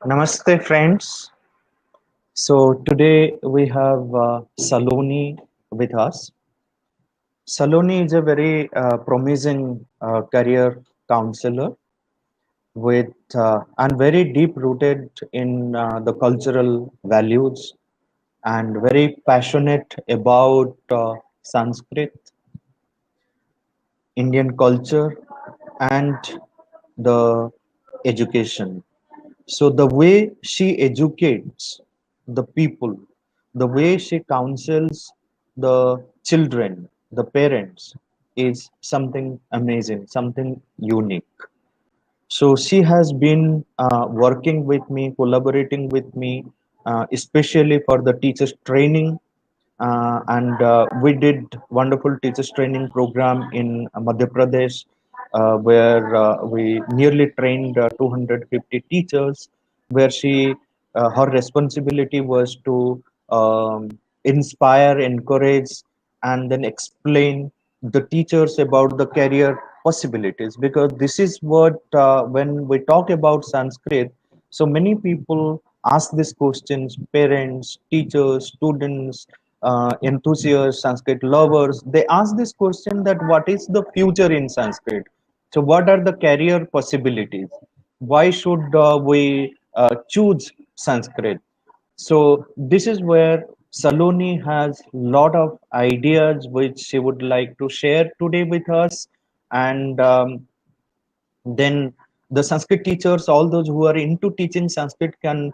Namaste, friends. So today we have Saloni with us. Saloni is a very promising career counselor with and very deep rooted in the cultural values and very passionate about Sanskrit, Indian culture, and the education. So the way she educates the people, the way she counsels the children, the parents, is something amazing, something unique. So she has been working with me, collaborating with me, especially for the teachers training. And we did wonderful teachers training program in Madhya Pradesh, where we nearly trained 250 teachers. Where her responsibility was to inspire, encourage, and then explain the teachers about the career possibilities, because this is what when we talk about Sanskrit, so many people ask these questions: parents, teachers, students, enthusiasts, Sanskrit lovers, they ask this question that what is the future in Sanskrit? So what are the career possibilities? Why should we choose Sanskrit? So this is where Saloni has lot of ideas which she would like to share today with us. And then the Sanskrit teachers, all those who are into teaching Sanskrit, can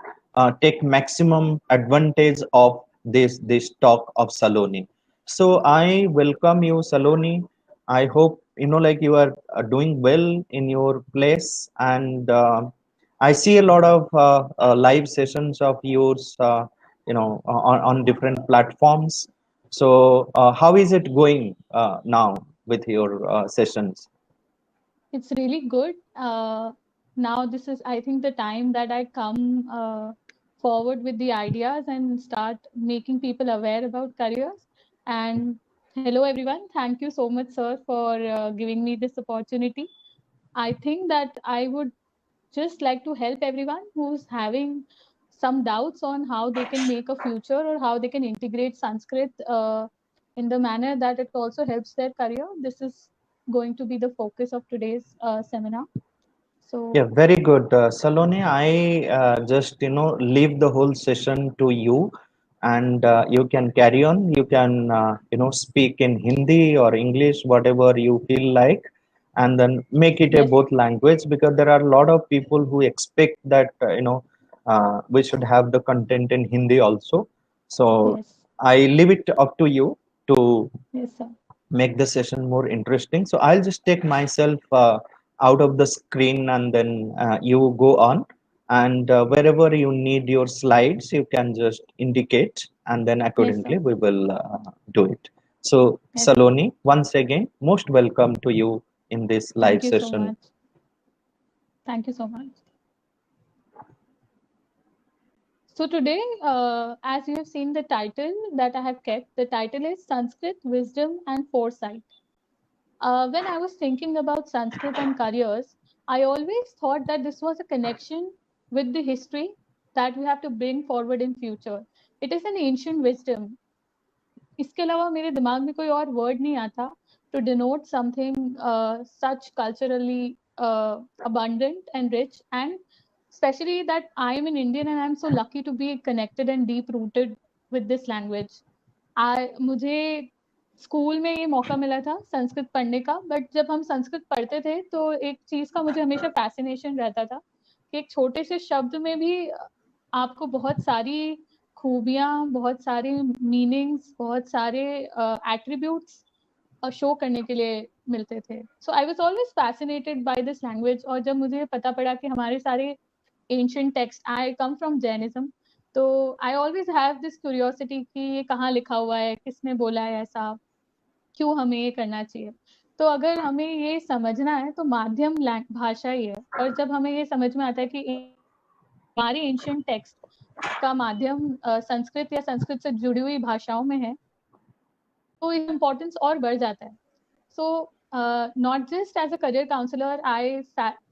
take maximum advantage of this talk of Saloni. So I welcome you, Saloni. I hope like you are doing well in your place, and I see a lot of live sessions of yours, on different platforms. So how is it going now with your sessions? It's really good. Now this is, I think, the time that I come forward with the ideas and start making people aware about careers. And hello, everyone. Thank you so much, sir, for giving me this opportunity. I think that I would just like to help everyone who's having some doubts on how they can make a future or how they can integrate Sanskrit in the manner that it also helps their career. This is going to be the focus of today's seminar. Yeah, So, very good. Saloni, I just, leave the whole session to you, and you can carry on. You can, speak in Hindi or English, whatever you feel like, and then make it a yes, both language, because there are a lot of people who expect that, we should have the content in Hindi also. So yes, I leave it up to you to yes, sir. make the session more interesting. So I'll just take myself out of the screen, and then you go on. And wherever you need your slides, you can just indicate, and then Yes, sir. accordingly we will do it. So Yes, sir. Saloni, once again, most welcome to you in this live Thank you so session. much. Thank you so much. So today, as you have seen the title that I have kept, the title is Sanskrit, Wisdom and Foresight. When I was thinking about Sanskrit and careers, I always thought that this was a connection with the history that we have to bring forward in future. It is an ancient wisdom. इसके अलावा मेरे दिमाग में कोई और word नहीं आता to denote something such culturally abundant and rich, and especially that I am an Indian and I am so lucky to be connected and deep rooted with this language. मुझे स्कूल में ये मौका मिला था संस्कृत पढ़ने का, बट जब हम संस्कृत पढ़ते थे तो एक चीज का मुझे हमेशा फैसिनेशन रहता था कि एक छोटे से शब्द में भी आपको बहुत सारी खूबियां, बहुत सारी मीनिंग्स, बहुत सारे एट्रीब्यूट्स शो करने के लिए मिलते थे. So I was always fascinated by this language. और जब मुझे पता पड़ा कि हमारे सारे ancient text, I come from Jainism, तो I always have this curiosity कि ये कहाँ लिखा हुआ है, किसने बोला है ऐसा, क्यों हमें ये करना चाहिए. तो अगर हमें ये समझना है तो माध्यम भाषा ही है. और जब हमें ये समझ में आता है कि हमारे एंशिएंट टेक्स्ट का माध्यम संस्कृत या संस्कृत से जुड़ी हुई भाषाओं में है, तो इम्पोर्टेंस और बढ़ जाता है. So not just as a career counselor, I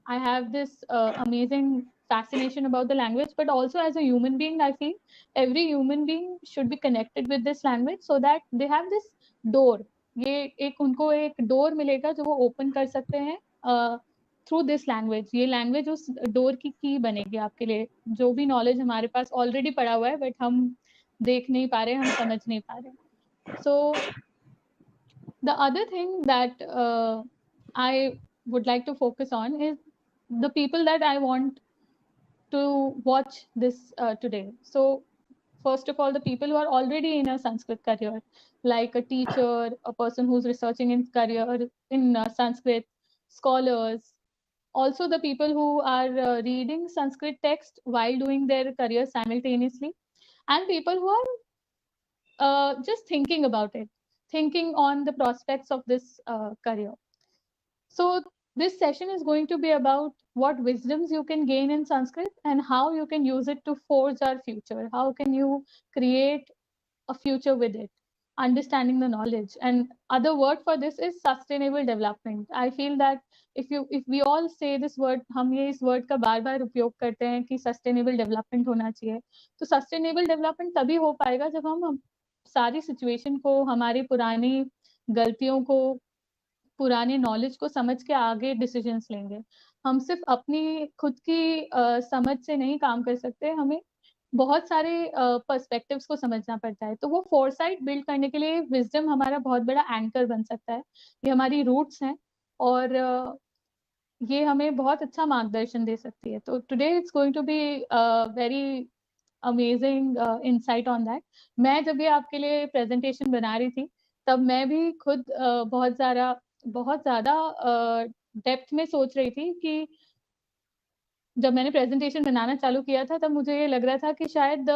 have this amazing fascination about the language, but also as a human being, I feel every human being should be connected with this language so that they have this door. ये एक उनको एक door मिलेगा जो वो open कर सकते हैं थ्रू दिस लैंग्वेज. ये लैंग्वेज उस डोर की बनेगी आपके लिए. जो भी नॉलेज हमारे पास ऑलरेडी पड़ा हुआ है बट हम देख नहीं पा रहे, हम समझ नहीं पा रहे. So the other thing that I would like to focus on is the people that I want to watch this today. So first of all, the people who are already in a Sanskrit career, like a teacher, a person who's researching in career in Sanskrit, scholars, also the people who are reading Sanskrit text while doing their career simultaneously, and people who are just thinking about it, thinking on the prospects of this career. So this session is going to be about what wisdoms you can gain in Sanskrit and how you can use it to forge our future. How can you create a future with it? Understanding the knowledge. And other word for this is sustainable development. I feel that if we all say this word, हम ये इस word का बार बार उपयोग करते हैं कि sustainable development होना चाहिए. तो sustainable development तभी हो पाएगा जब हम सारी situation को, हमारी पुरानी गलतियों को, पुराने नॉलेज को समझ के आगे डिसीजंस लेंगे. हम सिर्फ अपनी खुद की समझ से नहीं काम कर सकते, हमें बहुत सारे पर्सपेक्टिव्स को समझना पड़ता है. तो वो फोरसाइट बिल्ड करने के लिए विजडम हमारा बहुत बड़ा एंकर बन सकता है. ये हमारी रूट्स हैं और ये हमें बहुत अच्छा मार्गदर्शन दे सकती है. तो today it's going to be very amazing insight on that. मैं जब ये आपके लिए प्रेजेंटेशन बना रही थी तब मैं भी खुद बहुत ज़्यादा डेप्थ में सोच रही थी कि जब मैंने प्रेजेंटेशन बनाना चालू किया था तब मुझे ये लग रहा था कि शायद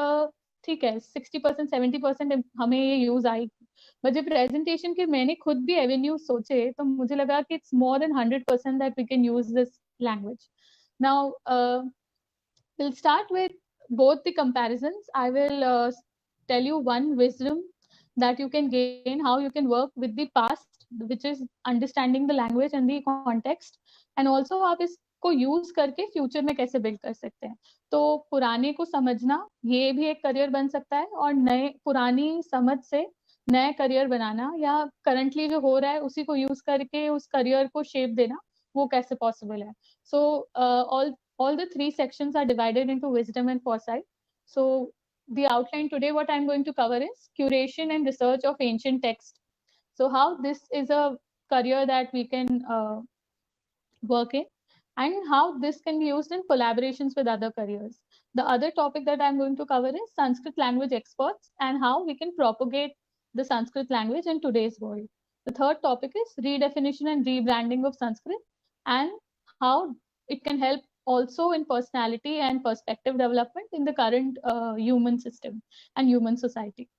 ठीक है 60% 70% हमें ये यूज आएगी. बट जब प्रेजेंटेशन के मैंने खुद भी एवेन्यूज सोचे तो मुझे लगा कि it's more than 100% that we can use this language. Now we'll start with both the comparisons. I will tell you one wisdom that you can gain, how you can work with the past, which is understanding the language and the context, and also आप इसको use करके future में कैसे build कर सकते हैं. तो पुराने को समझना ये भी एक करियर बन सकता है और नए पुरानी समझ से नया करियर बनाना या करंटली जो हो रहा है उसी को यूज करके उस करियर को शेप देना वो कैसे पॉसिबल है. सो all the three sections are divided into wisdom and foresight. So the outline today, what I'm going to cover is curation and research of ancient text. So how this is a career that we can work in and how this can be used in collaborations with other careers. The other topic that I'm going to cover is Sanskrit language experts and how we can propagate the Sanskrit language in today's world. The third topic is redefinition and rebranding of Sanskrit and how it can help also in personality and perspective development in the current human system and human society.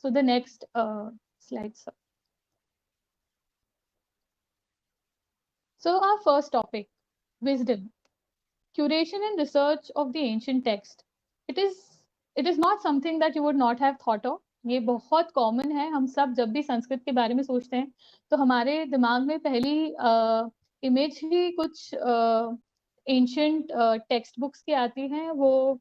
So the next slide, sir. So our first topic, wisdom, curation and research of the ancient text. It is not something that you would not have thought of. ये बहुत common है. हम सब जब भी संस्कृत के बारे में सोचते हैं तो हमारे दिमाग में पहली इमेज ही कुछ एंशियंट टेक्स्ट बुक्स की आती हैं. वो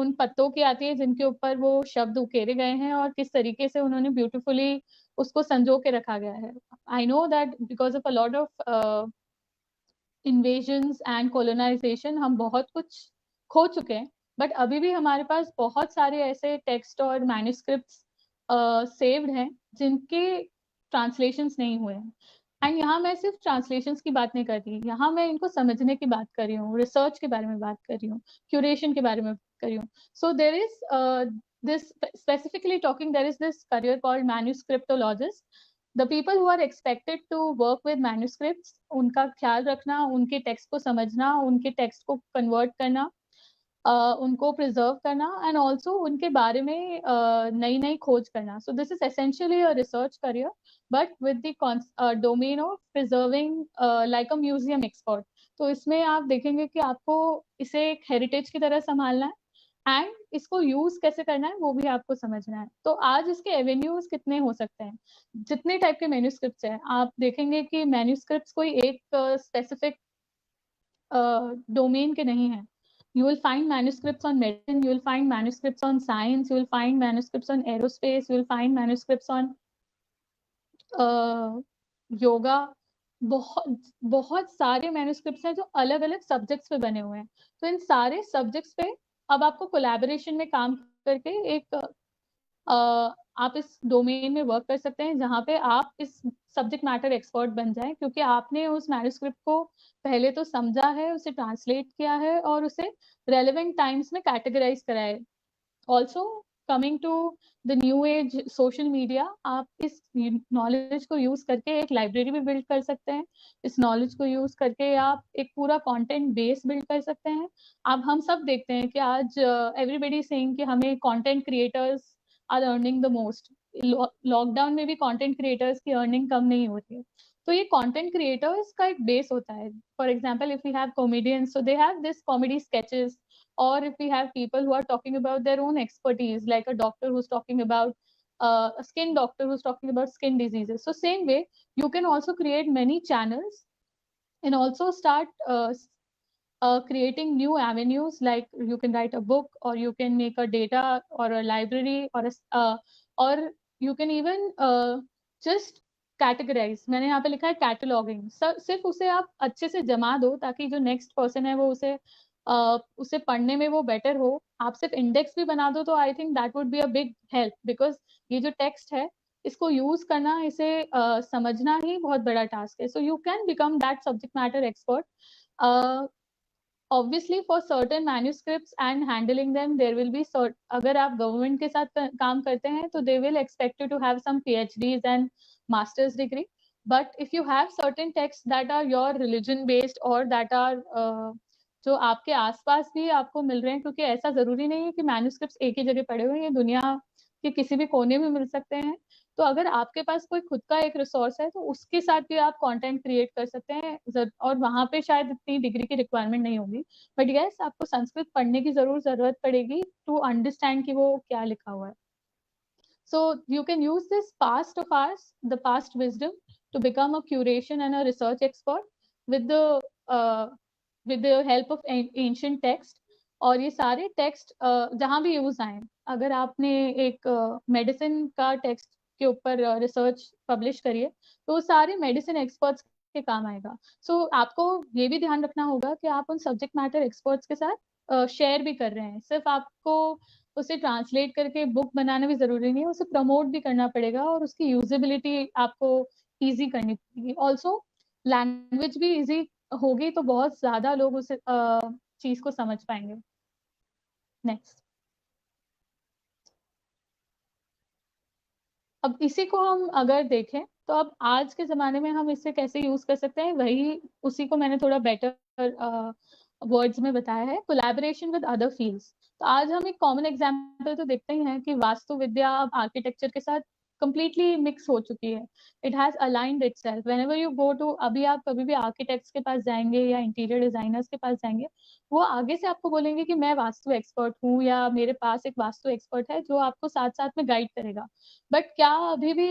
उन पत्तों की आती है जिनके ऊपर वो शब्द उकेरे गए हैं और किस तरीके से उन्होंने ब्यूटीफुली उसको संजो के रखा गया है. I know that because of a lot of invasions and colonisation हम बहुत कुछ खो चुके हैं, बट अभी भी हमारे पास बहुत सारे ऐसे टेक्स्ट और मैन्युस्क्रिप्ट्स सेव्ड हैं जिनके ट्रांसलेशंस नहीं हुए हैं. एंड यहाँ मैं सिर्फ ट्रांसलेशंस की बात नहीं कर रही, यहाँ मैं इनको समझने की बात कर रही हूँ, रिसर्च के बारे में बात कर रही हूँ, क्यूरेशन के बारे में कर रही हूँ. So there is this specifically talking, there is this career called manuscriptologist. The people who are expected to work with manuscripts, उनका ख्याल रखना, उनके टेक्स्ट को समझना, उनके टेक्स्ट को कन्वर्ट करना, उनको प्रिजर्व करना एंड ऑल्सो उनके बारे में नई नई खोज करना. So this is essentially a research career but with the domain of preserving like a museum expert. तो इसमें आप देखेंगे कि आपको इसे एक हेरिटेज की तरह संभालना है एंड इसको यूज कैसे करना है वो भी आपको समझना है. तो आज इसके एवेन्यूज कितने हो सकते हैं, जितने टाइप के मैन्युस्क्रिप्ट्स हैं आप देखेंगे कि मैन्युस्क्रिप्ट्स कोई एक स्पेसिफिक डोमेन के नहीं है. You will find manuscripts on medicine, you will find manuscripts on science, you will find manuscripts on aerospace, you will find manuscripts on yoga. बहुत बहुत सारे मैन्युस्क्रिप्ट्स हैं जो अलग अलग सब्जेक्ट्स पे बने हुए हैं. तो इन सारे सब्जेक्ट्स पे अब आपको कोलैबोरेशन में काम करके एक आप इस डोमेन में वर्क कर सकते हैं जहाँ पे आप इस सब्जेक्ट मैटर एक्सपर्ट बन जाएं, क्योंकि आपने उस मैन्युस्क्रिप्ट को पहले तो समझा है, उसे ट्रांसलेट किया है और उसे रेलेवेंट टाइम्स में कैटेगराइज करा है. Also coming to the new age social media, आप इस नॉलेज को यूज करके एक लाइब्रेरी भी बिल्ड कर सकते हैं. इस नॉलेज को यूज करके आप एक पूरा कंटेंट बेस बिल्ड कर सकते हैं. अब हम सब देखते हैं कि आज एवरीबडी सेइंग कि हमें content creators are earning the most. Lockdown में भी कंटेंट क्रिएटर्स की अर्निंग कम नहीं होती है. तो ये कंटेंट क्रिएटर्स का एक बेस होता है. For example, if we have comedians, so they have this comedy sketches, or if we have people who are talking about their own expertise, like a doctor who's talking about a skin doctor who's talking about skin diseases. So same way, you can also create many channels and also start creating new avenues, like you can write a book, or you can make a data or a library, or you can even just categorise. मैंने यहाँ पे लिखा है cataloguing. सिर्फ उसे आप अच्छे से जमा दो ताकि जो नेक्स्ट पर्सन है वो उसे पढ़ने में वो बेटर हो. आप सिर्फ इंडेक्स भी बना दो तो I think that would be a big help, because ये जो टेक्स्ट है इसको यूज करना, इसे समझना ही बहुत बड़ा टास्क है. So you can become that subject matter expert. Obviously for certain manuscripts and handling them there will be, अगर आप गवर्नमेंट के साथ काम करते हैं तो they will expect you to have some PhDs and masters degree. But if you have certain text that are your religion based और that are जो आपके आसपास भी आपको मिल रहे हैं, क्योंकि ऐसा जरूरी नहीं है कि मैन्युस्क्रिप्ट्स एक ही जगह पड़े हुए हैं, ये दुनिया के किसी भी कोने में मिल सकते हैं. तो अगर आपके पास कोई खुद का एक रिसोर्स है तो उसके साथ भी आप कंटेंट क्रिएट कर सकते हैं, और वहां पे शायद इतनी डिग्री की रिक्वायरमेंट नहीं होगी. बट यस, आपको संस्कृत पढ़ने की जरूरत पड़ेगी टू अंडरस्टैंड कि वो क्या लिखा हुआ है. So you can use this past of ours, the past wisdom, to become a curation and a research expert with the help of ancient text. और ये सारे टेक्स्ट जहाँ भी यूज आए, अगर आपने एक मेडिसिन का टेक्स्ट के ऊपर रिसर्च पब्लिश करिए तो वो सारे मेडिसिन एक्सपर्ट्स के काम आएगा. सो आपको ये भी ध्यान रखना होगा कि आप उन सब्जेक्ट मैटर एक्सपर्ट्स के साथ शेयर भी कर रहे हैं. सिर्फ आपको उसे ट्रांसलेट करके बुक बनाना भी जरूरी नहीं है, उसे प्रमोट भी करना पड़ेगा और उसकी यूजेबिलिटी आपको इजी करनी पड़ेगी. ऑल्सो लैंग्वेज भी इजी होगी तो बहुत ज्यादा लोग उस चीज को समझ पाएंगे. नेक्स्ट. अब इसी को हम अगर देखें तो अब आज के जमाने में हम इसे कैसे यूज कर सकते हैं, वही उसी को मैंने थोड़ा बेटर वर्ड्स में बताया है. Collaboration with other fields. तो आज हम एक कॉमन एग्जांपल तो देखते ही हैं कि वास्तु विद्या अब आर्किटेक्चर के साथ कंप्लीटली मिक्स हो चुकी है. It has aligned itself. Whenever you go to, अभी आप कभी भी आर्किटेक्ट्स के पास जाएंगे या इंटीरियर डिजाइनर्स के पास जाएंगे, वो आगे से आपको बोलेंगे कि मैं वास्तु एक्सपर्ट हूँ या मेरे पास एक वास्तु एक्सपर्ट है जो आपको साथ साथ में गाइड करेगा. बट क्या अभी भी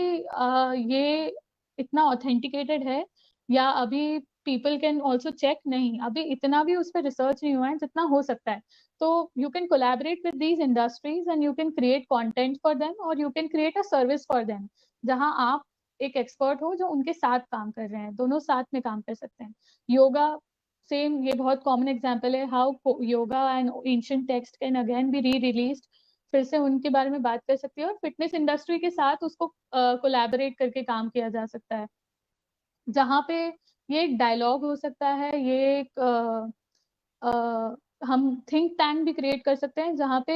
ये इतना ऑथेंटिकेटेड है, या अभी पीपल कैन ऑल्सो चेक? नहीं, अभी इतना भी उस पर रिसर्च नहीं हुआ है जितना हो सकता है. तो you can collaborate with these industries and you can create content for them, और you can create a service for them जहां आप एक एक्सपर्ट हो जो उनके साथ काम कर रहे हैं. दोनों साथ में काम कर सकते हैं. योगा सेम, ये बहुत कॉमन एग्जांपल है how yoga and ancient text can again be rereleased. फिर से उनके बारे में बात कर सकती है, और फिटनेस इंडस्ट्री के साथ उसको कोलैबोरेट करके काम किया जा सकता है, जहाँ पे ये एक डायलॉग हो सकता है. ये एक हम थिंक टैंक भी क्रिएट कर सकते हैं जहाँ पे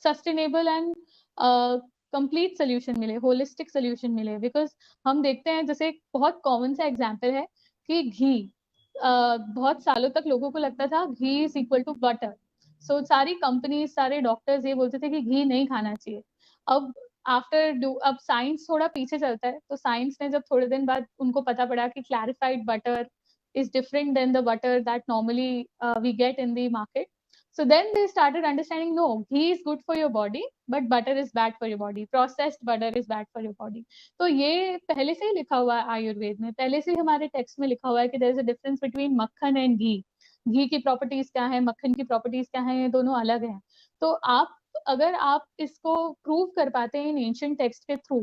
सस्टेनेबल एंड कंप्लीट सोल्यूशन मिले, होलिस्टिक सोल्यूशन मिले. बिकॉज हम देखते हैं, जैसे एक बहुत कॉमन सा एग्जांपल है कि घी, बहुत सालों तक लोगों को लगता था घी इज इक्वल टू बटर. सो सारी कंपनीज, सारे डॉक्टर्स ये बोलते थे कि घी नहीं खाना चाहिए. अब अब साइंस थोड़ा पीछे चलता है, तो साइंस ने जब थोड़े दिन बाद उनको पता पड़ा कि clarified butter is different than the butter that normally we get in the market. So then they started understanding, no, ghee is good for your body, but butter is bad for your body. Processed butter is bad for your body. तो ये पहले से ही लिखा हुआ है आयुर्वेद में, पहले से ही हमारे टेक्स्ट में लिखा हुआ है कि there is a difference between मक्खन and ghee. घी की प्रॉपर्टीज क्या है, मक्खन की प्रॉपर्टीज क्या है, ये दोनों अलग हैं। तो आप अगर आप इसको प्रूव कर पाते हैं इन एंशिएंट टेक्स्ट के थ्रू,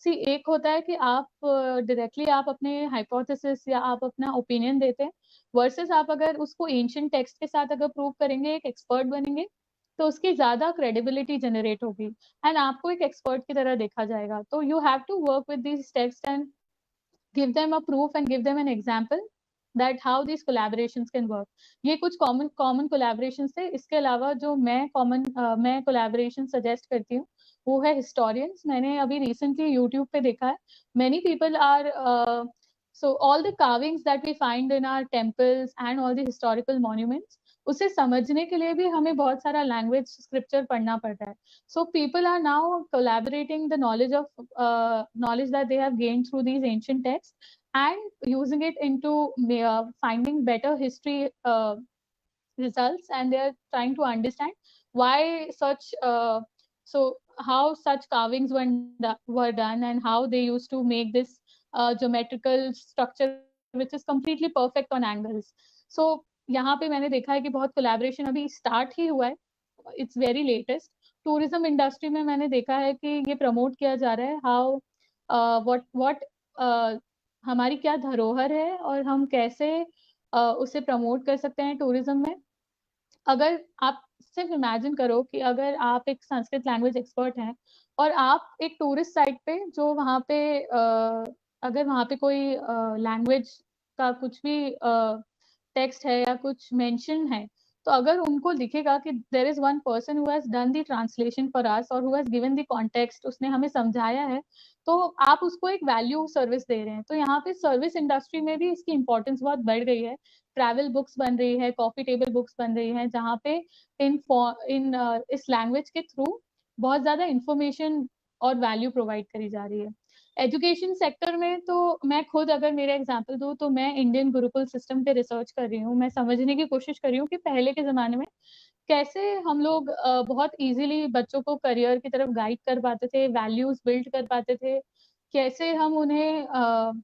सी एक होता है कि आप डायरेक्टली आप अपने हाइपोथेसिस या आप अपना ओपिनियन देते हैं, वर्सेस आप अगर उसको एंशिएंट टेक्स्ट के साथ अगर प्रूव करेंगे, एक एक्सपर्ट बनेंगे, तो उसकी ज्यादा क्रेडिबिलिटी जनरेट होगी एंड आपको एक एक्सपर्ट की तरह देखा जाएगा। तो you have to work with this text and give them a proof and give them an example that how these collaborations can work. ये कुछ common collaborations थे। इसके अलावा जो मैं collaboration suggest करती हूँ वो है historians। मैंने अभी recently YouTube पे देखा है, many people are so all the carvings that we find in our temples and all the historical monuments, उसे समझने के लिए भी हमें बहुत सारा लैंग्वेज स्क्रिप्चर पढ़ना पड़ता है। So people are now collaborating the knowledge that they have gained through these ancient texts and using it into finding better history results, and they are trying to understand why such so how such carvings were done and how they used to make this geometrical structure which is completely perfect on angles. So यहाँ पे मैंने देखा है कि बहुत collaboration अभी start ही हुआ है, it's very latest. Tourism industry में मैंने देखा है कि ये प्रमोट किया जा रहा है, हाउ व्हाट हमारी क्या धरोहर है और हम कैसे उसे प्रमोट कर सकते हैं टूरिज्म में। अगर आप सिर्फ इमेजिन करो कि अगर आप एक संस्कृत लैंग्वेज एक्सपर्ट हैं और आप एक टूरिस्ट साइट पे जो वहाँ पे अगर वहाँ पे कोई लैंग्वेज का कुछ भी टेक्स्ट है या कुछ मेंशन है, तो अगर उनको दिखेगा कि there is one person who has done the translation for us और who has given the context, उसने हमें समझाया है, तो आप उसको एक वैल्यू सर्विस दे रहे हैं। तो यहाँ पे सर्विस इंडस्ट्री में भी इसकी इंपॉर्टेंस बहुत बढ़ गई है। ट्रैवल बुक्स बन रही है, कॉफी टेबल बुक्स बन रही है, जहाँ पे इस लैंग्वेज के थ्रू बहुत ज्यादा इंफॉर्मेशन और वैल्यू प्रोवाइड करी जा रही है। एजुकेशन सेक्टर में तो मैं खुद अगर मेरा एग्जांपल दूं तो मैं इंडियन गुरुकुल सिस्टम पे रिसर्च कर रही हूँ। मैं समझने की कोशिश कर रही हूँ कि पहले के जमाने में कैसे हम लोग बहुत इजीली बच्चों को करियर की तरफ गाइड कर पाते थे, वैल्यूज बिल्ड कर पाते थे, कैसे हम उन्हें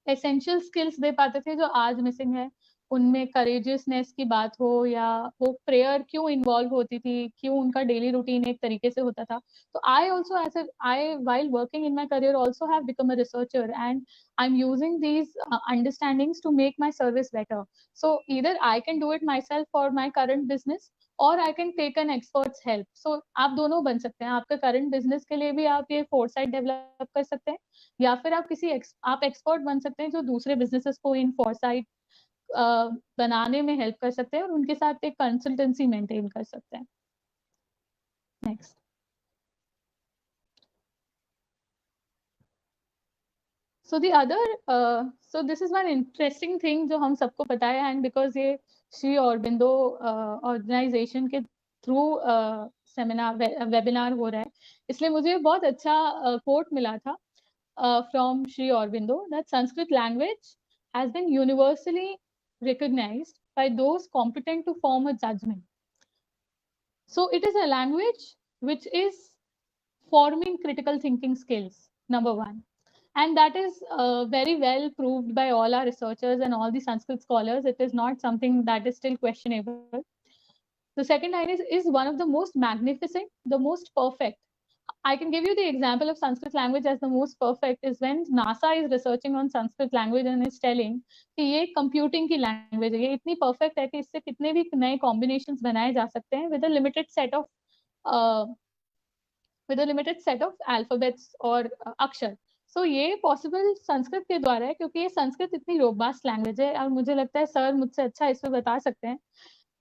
एसेंशियल स्किल्स दे पाते थे जो आज मिसिंग है। उनमें करेजियसनेस की बात हो या वो प्रेयर क्यों इन्वॉल्व होती थी, क्यों उनका डेली रूटीन एक तरीके से होता था। तो I also I while working in my career also have become a researcher and I'm using these understandings to make my service better. So either I can do it myself for my current business और I can take an experts help. So आप दोनों बन सकते हैं। आपके current business के लिए भी आप ये फोरसाइट डेवलप कर सकते हैं, या फिर आप आप एक्सपर्ट बन सकते हैं जो दूसरे बिजनेसेस को इन फोरसाइट बनाने में हेल्प कर सकते हैं और उनके साथ एक कंसल्टेंसी मेंटेन कर सकते हैं। Next. So the other, so this is one interesting thing जो हम सबको पता है, and because ये श्री औरबिंदो ऑर्गेनाइजेशन के थ्रू सेमिनार वेबिनार हो रहा है, इसलिए मुझे बहुत अच्छा कोट मिला था from Sri Aurobindo that Sanskrit language has been universally recognized by those competent to form a judgment. So it is a language which is forming critical thinking skills, number one. And that is very well proved by all our researchers and all the Sanskrit scholars. It is not something that is still questionable. The second line is one of the most magnificent, the most perfect. I can give you the example of Sanskrit language as the most perfect is when NASA is researching on Sanskrit language and is telling कि ये computing की language है, ये इतनी perfect है कि इससे कितने भी नए combinations बनाए जा सकते हैं with a limited set of alphabets और अक्षर। So ये पॉसिबल संस्कृत के द्वारा है, क्योंकि ये संस्कृत इतनी रोबास्ट लैंग्वेज है और मुझे लगता है सर मुझसे अच्छा इसमें बता सकते हैं।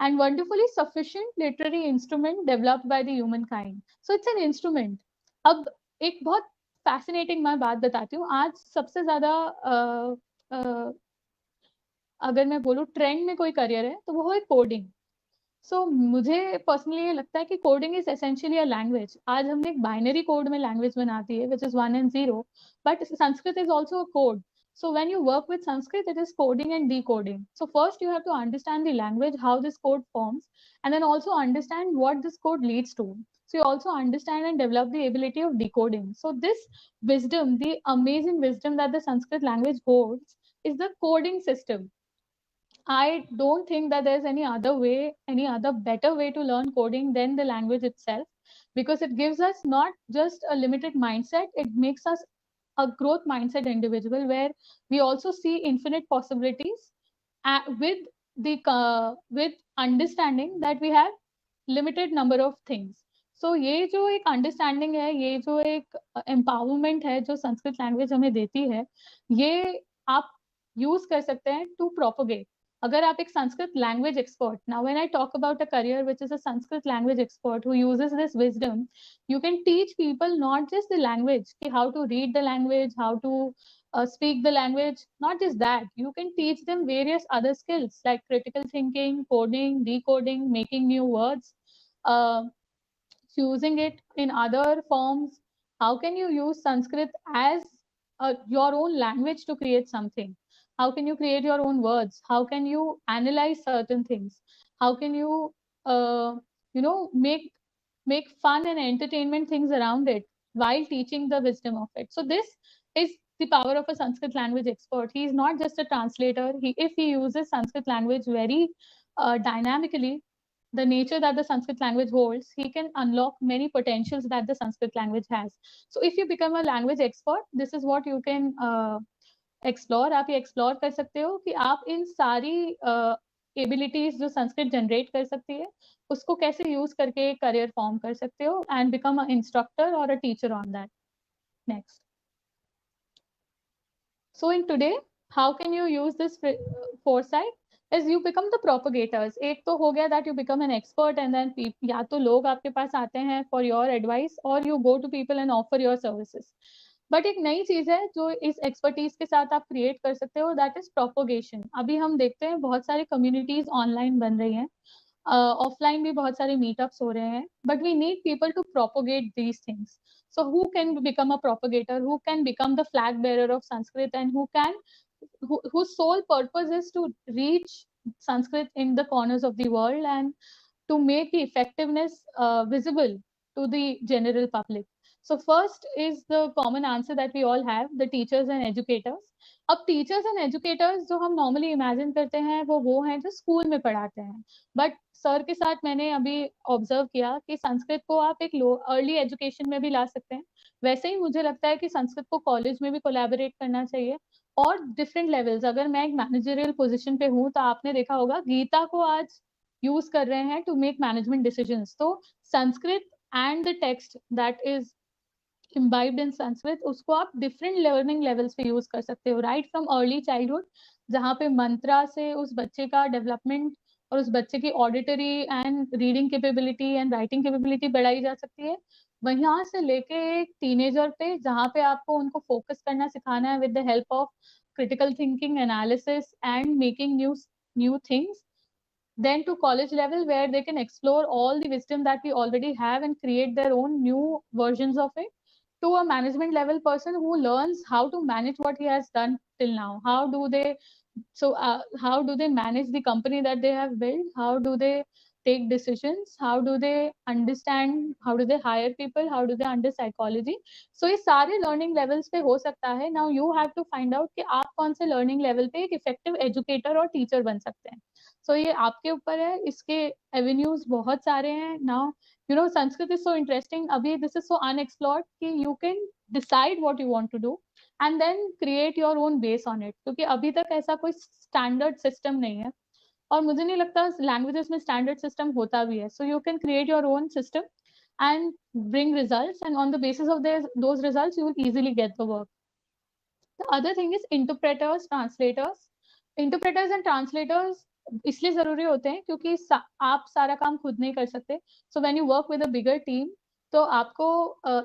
And wonderfully sufficient literary instrument developed by the humankind. So it's an instrument. अब एक बहुत fascinating मैं बात बताती हूँ। आज सबसे ज्यादा अगर मैं बोलूँ ट्रेंड में कोई करियर है तो वो है कोडिंग। सो मुझे पर्सनली ये लगता है कि coding is essentially a language. आज हमने एक बाइनरी कोड में लैंग्वेज बनाती है which is 1 and 0, but Sanskrit is also a code. So when you work with Sanskrit, it is coding and decoding. So first you have to understand the language, how this code forms, and then also understand what this code leads to. So you also understand and develop the ability of decoding. So this wisdom, the amazing wisdom that the Sanskrit language holds, is the coding system. I don't think that there's any other way, any other better way to learn coding than the language itself, because it gives us not just a limited mindset, it makes us a growth mindset individual where we also see infinite possibilities with with understanding that we have limited number of things. So ये जो एक understanding है, ये जो एक empowerment है जो Sanskrit language हमें देती है, ये आप यूज कर सकते हैं टू प्रोपोगेट. अगर आप एक Sanskrit language expert, now when I talk about a career which is a Sanskrit language expert who uses this wisdom, you can teach people not just the language, how to read the language, how to speak the language. Not just that, you can teach them various other skills like critical thinking, coding, decoding, making new words, uh, using it in other forms. How can you use Sanskrit as your own language to create something? How can you create your own words? How can you analyze certain things? How can you, uh, make fun and entertainment things around it while teaching the wisdom of it? So this is the power of a Sanskrit language expert. He is not just a translator. If he uses Sanskrit language very dynamically, the nature that the Sanskrit language holds, he can unlock many potentials that the Sanskrit language has. So if you become a language expert, this is what you can explore. आप ये explore कर सकते हो कि आप इन सारी abilities जो Sanskrit generate कर सकती है उसको कैसे यूज करके करियर फॉर्म कर सकते हो एंड बिकम अ इंस्ट्रक्टर और a teacher on that. Next. So in today, how can you use this foresight? Is you become the propagators. एक तो हो गया that you become an expert and then या तो लोग आपके पास आते हैं for your advice or you go to people and offer your services. But एक नई चीज है जो इस एक्सपर्टीज के साथ आप क्रिएट कर सकते हो, दैट इज प्रोपोगेशन. अभी हम देखते हैं बहुत सारी कम्युनिटीज ऑनलाइन बन रही हैं, ऑफलाइन भी बहुत सारे मीटअप्स हो रहे हैं, but we need people to propagate these things. So who can become a propagator, who can become the flag bearer of Sanskrit, and whose sole purpose is to reach Sanskrit in the corners of the world and to make the effectiveness visible to the general public. So first is the common answer that we all have, the teachers and educators. अब teachers and educators जो हम normally imagine करते हैं वो हैं जो school में पढ़ाते हैं, बट सर के साथ मैंने अभी ऑब्जर्व किया कि संस्कृत को आप एक अर्ली एजुकेशन में भी ला सकते हैं. वैसे ही मुझे लगता है कि संस्कृत को कॉलेज में भी कोलैबोरेट करना चाहिए और डिफरेंट लेवल्स. अगर मैं एक मैनेजरियल पोजीशन पे हूँ तो आपने देखा होगा गीता को आज यूज कर रहे हैं टू मेक मैनेजमेंट डिसीजंस. तो Sanskrit and the text that is imbibed in Sanskrit, उसको आप डिफरेंट लर्निंग लेवल्स पे यूज कर सकते हो, राइट फ्रॉम अर्ली चाइल्डहुड जहाँ पे मंत्रा से उस बच्चे का डेवलपमेंट और उस बच्चे की auditory and reading capability and writing capability बढ़ाई जा सकती है. वहां से लेके एक टीनेजर पे जहाँ पे आपको उनको फोकस करना सिखाना है with the help of critical thinking, analysis, and making new things. Then to college level where they can explore all the wisdom that we already have and create their own new versions of it. To a management level person who learns how to manage what he has done till now. How do they manage the company that they have built? How do they take decisions? How do they understand? How do they hire people? How do they understand psychology? So ये सारे learning levels पे हो सकता है. Now you have to find out कि आप कौन से learning level पे एक effective educator और teacher बन सकते हैं. So ये आपके ऊपर है. इसके avenues बहुत सारे हैं. Now Sanskrit is so interesting. Abhi, this is so unexplored कि you can decide what you want to do and then create your own base on it. क्योंकि अभी तक ऐसा कोई standard system नहीं है और मुझे नहीं लगता languages में standard system होता भी है. So you can create your own system and bring results, and on the basis of those results you will easily get the work. The other thing is interpreters, translators. Interpreters and translators इसलिए जरूरी होते हैं क्योंकि आप सारा काम खुद नहीं कर सकते. So when you work with a bigger team तो आपको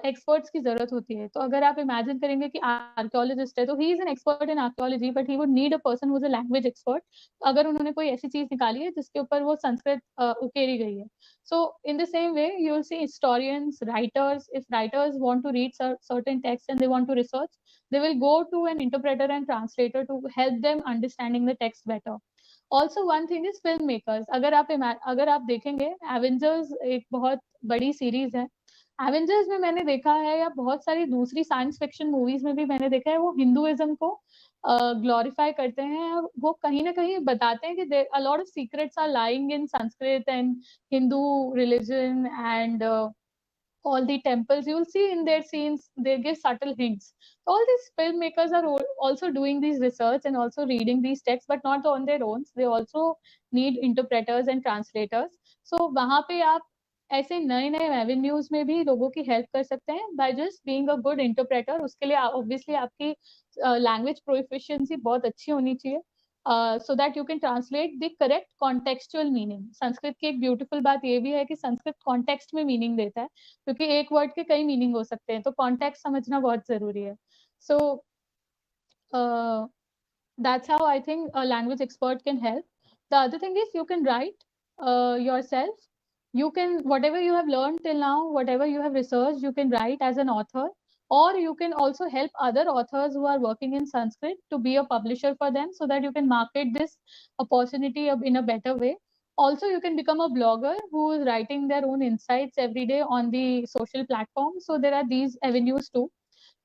एक्सपर्ट्स की जरूरत होती है. तो अगर आप इमेजिन करेंगे कि आर्कियोलॉजिस्ट है तो he is an expert in archaeology, but he would need a person who is a language expert अगर उन्होंने कोई ऐसी चीज निकाली है जिसके ऊपर वो संस्कृत उकेरी गई है. So in the same way you will see historians, writers. If writers want to read certain text and they want to research, they will go to an interpreter and translator to help them understanding the text better. Also one thing is film makers. अगर आप देखेंगे Avengers एक बहुत बड़ी series है. Avengers में मैंने देखा है या बहुत सारी दूसरी साइंस फिक्शन मूवीज में भी मैंने देखा है वो हिंदुइज्म को ग्लोरीफाई करते हैं, वो कहीं ना कहीं बताते हैं कि a lot of secrets are lying in Sanskrit and Hindu religion and all the temples. You will see in their scenes they give subtle hints. All these filmmakers are also doing these research and also reading these texts, but not on their own. They also need interpreters and translators. So वहाँ पे आप ऐसे नए नए avenues में भी लोगों की हेल्प कर सकते हैं by just being a good interpreter. उसके लिए ऑब्वियसली आपकी लैंग्वेज प्रोफिशिएंसी बहुत अच्छी होनी चाहिए, so that you can translate the correct contextual meaning. Sanskrit की एक ब्यूटीफुल बात ये भी है कि संस्कृत कॉन्टेक्स्ट में मीनिंग देता है, क्योंकि एक वर्ड के कई मीनिंग हो सकते हैं, तो कॉन्टेक्स्ट समझना बहुत जरूरी है. सो that's how I think a language expert can help. The other thing is you can write yourself. You can, whatever you have learned till now, whatever you have researched, you can write as an author, or you can also help other authors who are working in Sanskrit to be a publisher for them, so that you can market this opportunity in a better way. Also, you can become a blogger who is writing their own insights every day on the social platform. So there are these avenues too.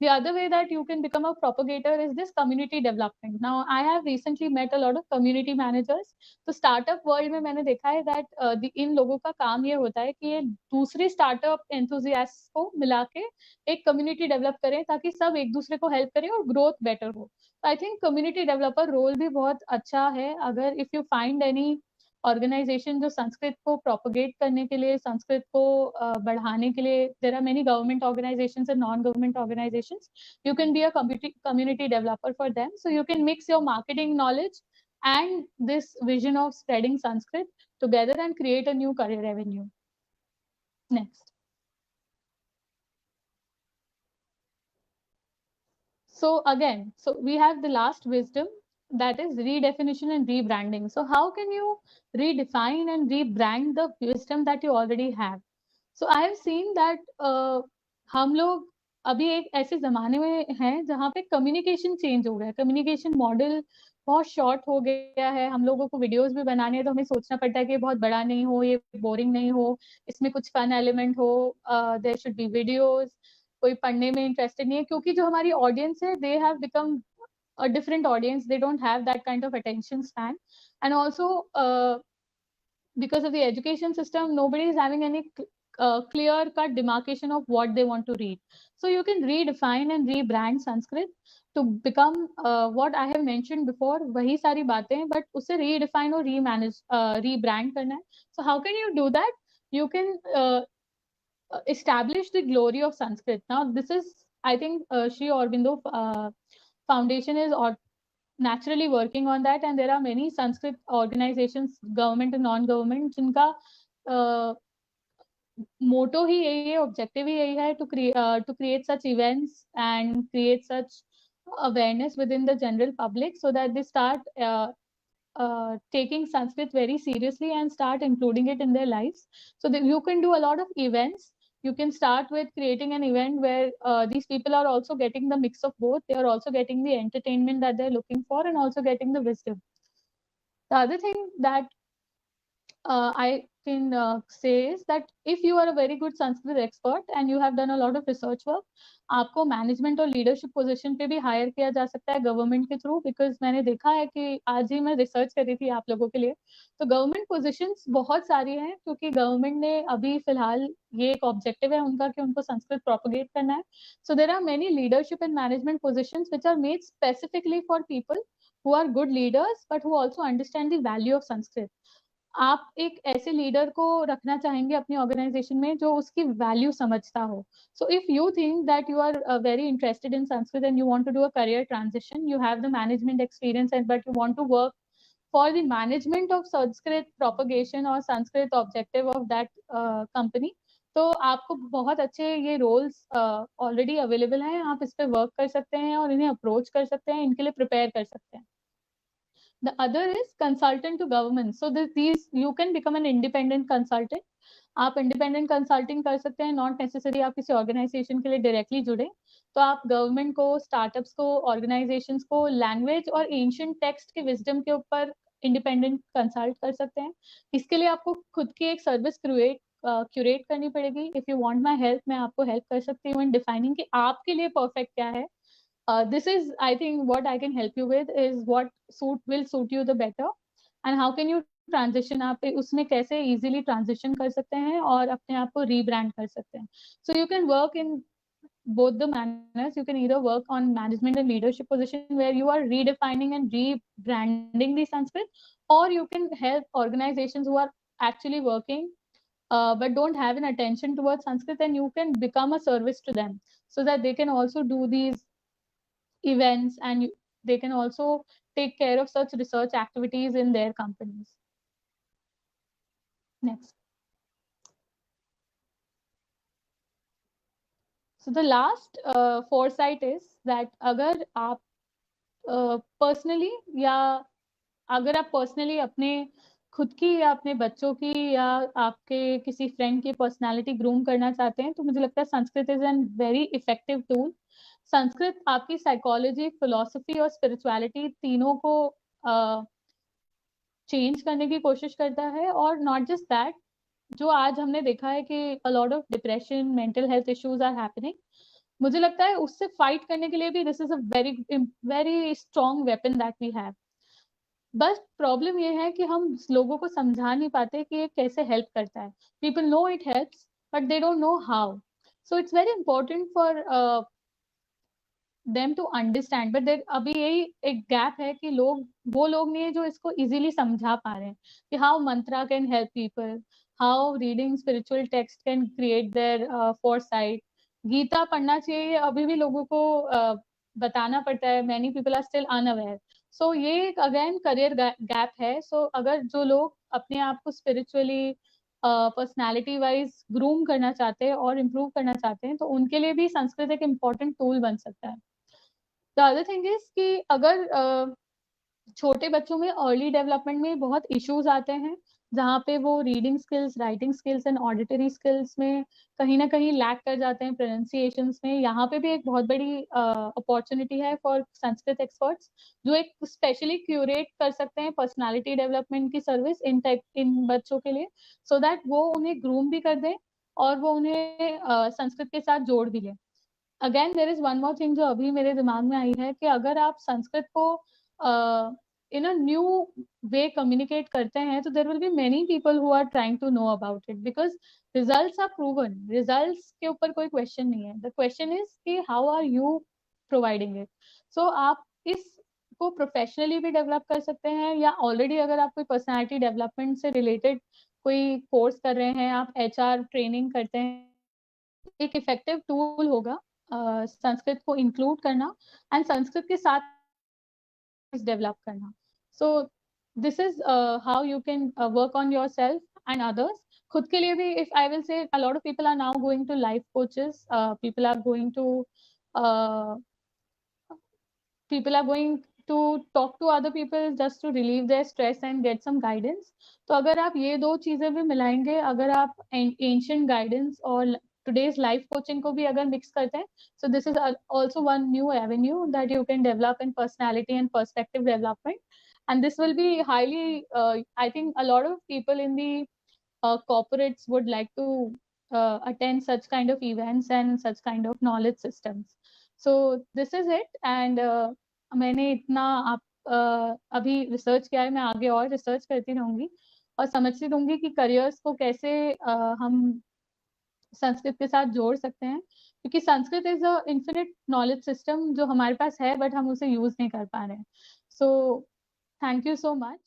The other way that you can become a propagator is this community development. Now, I have recently met a lot of community managers. तो startup world में मैंने देखा है that इन लोगों का काम ये होता है कि ये दूसरे startup enthusiasts को मिला के एक community develop करें, ताकि सब एक दूसरे को help करें और growth better हो. So I think community developer role भी बहुत अच्छा है. अगर if you find any organisation जो संस्कृत को प्रोपोगेट करने के लिए, संस्कृत को बढ़ाने के लिए, there are many government organisations and non government organisations. You can be a community developer for them, so you can mix your marketing knowledge and this vision of spreading Sanskrit together and create a new career avenue. Next. So again, so we have the last wisdom, that is redefinition and rebranding. So how can you redefine and rebrand the wisdom that you already have? So I have seen that हम लोग अभी एक ऐसे जमाने में हैं जहाँ पे कम्युनिकेशन चेंज हो गया है. कम्युनिकेशन मॉडल बहुत शॉर्ट हो गया है. हम लोगों को वीडियोस भी बनाने हैं तो हमें सोचना पड़ता है कि बहुत बड़ा नहीं हो, ये बोरिंग नहीं हो, इसमें कुछ फन एलिमेंट हो, देयर शुड बी वीडियोस. कोई पढ़ने में इंटरेस्टेड नहीं है, क्योंकि जो हमारी ऑडियंस है, they have become a different audience. They don't have that kind of attention span. And also because of the education system, nobody is having any clear cut demarcation of what they want to read. So you can redefine and rebrand Sanskrit to become what I have mentioned before, वही सारी बातें, but उसे redefine और rebrand करना है. So how can you do that? You can establish the glory of Sanskrit. Now this is, I think, Sri Aurobindo Foundation is naturally working on that, and there are many Sanskrit organizations, government and non-government, जिनका motto ही यही है, objective ही यही है, to create such events and create such awareness within the general public, so that they start taking Sanskrit very seriously and start including it in their lives. So that you can do a lot of events. You can start with creating an event where these people are also getting the mix of both. They are also getting the entertainment that they're looking for and also getting the wisdom. The other thing that I can say is that if you are a very good Sanskrit expert and you have done a lot of research work, आपको management और leadership position पे भी higher किया जा सकता है government के through. Because मैंने देखा है कि आज ही मैं रिसर्च कर रही थी आप लोगों के लिए, तो गवर्नमेंट पोजीशंस बहुत सारी हैं, क्योंकि गवर्नमेंट ने अभी फिलहाल ये एक ऑब्जेक्टिव है उनका कि उनको संस्कृत प्रोपोगेट करना है. So there are many leadership and management positions which are made specifically for people who are good leaders but who also understand the value of Sanskrit. आप एक ऐसे लीडर को रखना चाहेंगे अपनी ऑर्गेनाइजेशन में जो उसकी वैल्यू समझता हो. So if you think that you are very interested in Sanskrit and you want to do a career transition, you have the management experience and but you want to work for the management of Sanskrit propagation or Sanskrit objective of that company, तो आपको बहुत अच्छे ये roles already available हैं. आप इस पे work कर सकते हैं और इन्हें अप्रोच कर सकते हैं, इनके लिए प्रिपेयर कर सकते हैं. The other is consultant to government. So these you can become an independent consultant. आप इंडिपेंडेंट कंसल्टिंग कर सकते हैं, नॉट नेसेसरी आप किसी ऑर्गेनाइजेशन के लिए डायरेक्टली जुड़े. तो आप गवर्नमेंट को, स्टार्टअप्स को, ऑर्गेनाइजेशंस को लैंग्वेज और एंशिएंट टेक्स्ट के विजडम के ऊपर इंडिपेंडेंट कंसल्ट कर सकते हैं. इसके लिए आपको खुद की एक सर्विस क्यूरेट करनी पड़ेगी. If you want my help, मैं आपको हेल्प कर सकती हूँ इन डिफाइनिंग कि आपके लिए परफेक्ट क्या है. This is, I think, what I can help you with is what will suit you the better, and how can you transition, आप उसमें कैसे easily transition कर सकते हैं और अपने आप को rebrand कर सकते हैं. So you can work in both the manners. You can either work on management and leadership position where you are redefining and rebranding the Sanskrit, or you can help organizations who are actually working but don't have an attention towards Sanskrit, and you can become a service to them so that they can also do these events, and they can also take care of such research activities in their companies. Next. So the last foresight is that अगर आप personally या अगर आप personally अपने खुद की या अपने बच्चों की या आपके किसी फ्रेंड की पर्सनालिटी ग्रूम करना चाहते हैं, तो मुझे लगता है Sanskrit is an very effective tool. Sanskrit आपकी साइकोलॉजी, फिलोसफी और स्पिरिचुअलिटी तीनों को चेंज करने की कोशिश करता है. और नॉट जस्ट दैट, जो आज हमने देखा है कि a lot of depression, mental health issues are happening, मुझे लगता है उससे फाइट करने के लिए भी this is a very very strong weapon that we have. बस प्रॉब्लम ये है कि हम लोगों को समझा नहीं पाते कि ये कैसे हेल्प करता है. People know it helps but they don't know how. So it's very important for them to understand. But there अभी यही एक गैप है कि वो लोग नहीं है जो इसको इजीली समझा पा रहे हैं कि how mantra can help people, how reading spiritual text can create their foresight. Gita पढ़ना चाहिए, अभी भी लोगों को बताना पड़ता है. Many people are still unaware. So ये एक अगेन करियर गैप है. सो अगर जो लोग अपने आप को स्पिरिचुअली पर्सनालिटी वाइज ग्रूम करना चाहते हैं और इम्प्रूव करना चाहते हैं, तो उनके लिए भी संस्कृत एक इम्पॉर्टेंट टूल बन सकता है. द अदर थिंग इज कि अगर छोटे बच्चों में अर्ली डेवलपमेंट में बहुत इश्यूज आते हैं, जहाँ पे वो reading skills, writing skills and auditory skills में कहीं ना कहीं लैक कर जाते हैं, प्रोनाउंसिएशंस में. यहाँ पे भी एक बहुत बड़ी अपॉर्चुनिटी है फॉर संस्कृत एक्सपर्ट्स, जो एक स्पेशली क्यूरेट कर सकते हैं पर्सनालिटी डेवलपमेंट की सर्विस इन बच्चों के लिए, सो दैट वो उन्हें ग्रूम भी कर दें और वो उन्हें संस्कृत के साथ जोड़ भी लें. Again there is one more thing जो अभी मेरे दिमाग में आई है कि अगर आप संस्कृत को इन अ न्यू वे कम्युनिकेट करते हैं, तो there will be many people who are trying to know about it, because results are proven. Results के ऊपर कोई क्वेश्चन नहीं है. द क्वेश्चन इज कि how are you providing it. So आप इसको प्रोफेशनली भी डेवलप कर सकते हैं, या ऑलरेडी अगर आप कोई पर्सनैलिटी डेवलपमेंट से रिलेटेड कोई कोर्स कर रहे हैं, आप HR ट्रेनिंग करते हैं, एक इफेक्टिव टूल होगा संस्कृत को इंक्लूड करना एंड संस्कृत के साथ डेवलप करना. So this is how you can work on yourself and others. खुद के लिए भी, if I will say, a lot of people are now going to life coaches, people are going to talk to other people just to relieve their stress and get some guidance. तो अगर आप ये दो चीजें भी मिलाएंगे, अगर आप ancient guidance और today's life coaching को भी अगर mix करते हैं, so this is also one new avenue that you can develop in personality and perspective development. And this will be highly, I think a lot of people in the corporates would like to attend such kind of events and such kind of knowledge systems. So this is it. And मैंने इतना अभी research किया है, मैं आगे और research करती रहूंगी और समझती रहूंगी कि करियर्स को कैसे हम संस्कृत के साथ जोड़ सकते हैं, क्योंकि Sanskrit is a infinite knowledge system जो हमारे पास है, बट हम उसे यूज नहीं कर पा रहे हैं. So thank you so much.